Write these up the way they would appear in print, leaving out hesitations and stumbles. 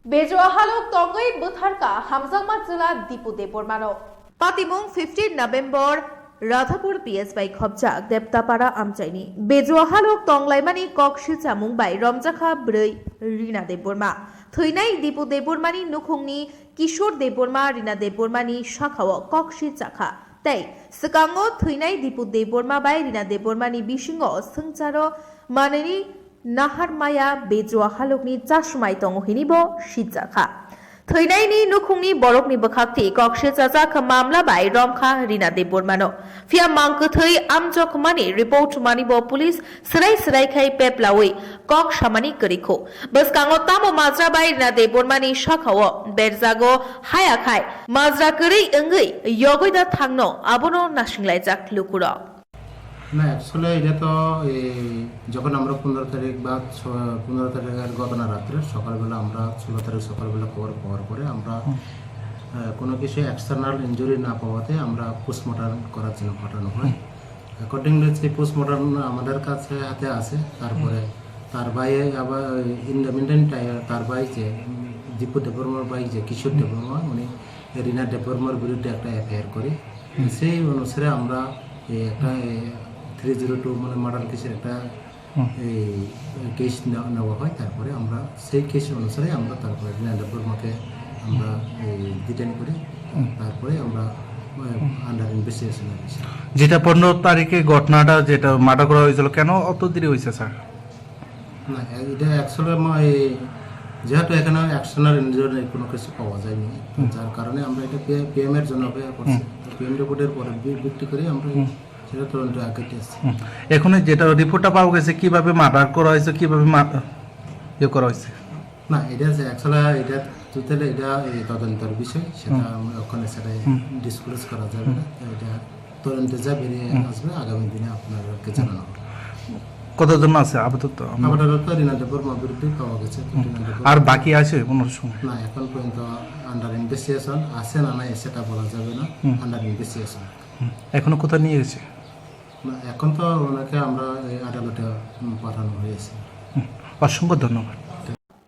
बेजवा हालक तंगै बुथारका हामजांमा जिला Deepu देबरमानो पातिमुं 15 November Radhapur PS by खबजाक देबतापारा आमचाइनि बेजवा हालक तंगलाइमानि कक्सि चामुंबाय रमजाखा ब्रै रिना देबरमा थैनाय दीपू देबरमानि नुखुंनि किशोर देबरमा रिना देबरमानि शाखाव कक्सि चाखा ताई सिगाङाव थैनाय दीपू देबरमा बाय रिना देबरमानि बिसिङाव सोंचारो मानेनि नाहारमाया बेजवा हालकनि चासुमाय तंगहिनिबो सिजाखा थैनायनि नुखुंनि बरकनि बखाक्ति कक्सि चाचाक मामला बाय रमखा रिना देबरमानो फिया मांकथै आमजक मानि रिपोर्ट मानिबो पुलिस सराय सरायखाय पेपलावै कक सामानि करिखौ बसकाङो तामो माजरा बाय रिना देबरमानि शाखाव बेरजागो हायाखाय माजरा करै ओंगै यगैदा थांनो आबनो नासिंलायजाक लुकुर না অ্যাকচুয়ালি এটা তো যখন আমরা 15 তারিখ বা 15 তারিখের ঘটনা রাত্রে সকালবেলা আমরা 16 তারিখ সকালবেলা খবর পাওয়ার পরে আমরা কোনো কিছু এক্সটার্নাল ইনজুরি না পাওয়াতে আমরা পোস্টমর্টম করার জন্য পাঠানো হয়। অ্যাকর্ডিংলি সেই পোস্টমর্টম আমাদের কাছে হাতে আছে। তারপরে তার ভাই আবার ইন দ্য মিন টাইম তার ভাই যে দীপু দেববর্মার ভাই যে কিশোর দেববর্মা উনি রিনা দেববর্মার বিরুদ্ধে একটা এফআইআর করে সেই অনুসারে আমরা একটা 302 মানে মার্ডার কেসের একটা কেস নেওয়া হয়। তারপরে আমরা সেই কেস অনুসারে আমরা তারপরে রিনা দেববর্মাকে আমরা ডিটেইন করি। তারপরে আমরা আন্ডার ইনভেস্টিগেশন আছে। যেটা 15 তারিখে ঘটনাটা যেটা মার্ডার করা হয়েছিল কেন অত দেরি হয়েছে স্যার? না এটা অ্যাকচুয়ালি যেহেতু এখানে এক্সটার্নাল ইনজুরি কোনো কিছু পাওয়া যায়নি যার কারণে আমরা এটা পিএম এর জন্য অপেক্ষা করছি। পিএম রিপোর্টের পরে ভিত্তি করে আমরা সেটা তদন্ত আগে আসছি। এখন যেটা রিপোর্টটা পাওয়া গেছে কিভাবে মার্ডার করা হয়েছে কিভাবে ইয়ে করা হয়েছে না এটা অ্যাকচুয়ালি এটা টোটালি এটা তদন্তের বিষয় সেটা ওখানে সেটা ডিসক্লোজ করা যাবে না। এটা তদন্তে যা বেরিয়ে আসবে আগামী দিনে আপনাদেরকে জানানো হবে। কতজন আছে আপাতত? আপাতত রিনা দেববর্মার বিরুদ্ধে পাওয়া গেছে। আর বাকি আছে কোনো সময়? না এখন পর্যন্ত আন্ডার ইনভেস্টিগেশন আছে না নাই সেটা বলা যাবে না। Under investigation. এখনো কোথায় নিয়ে গেছে? না এখন তো ওনাকে আমরা আদালতে পাঠানো হয়েছে। অসংখ্য ধন্যবাদ।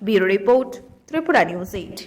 Bureau report Tripura news 8।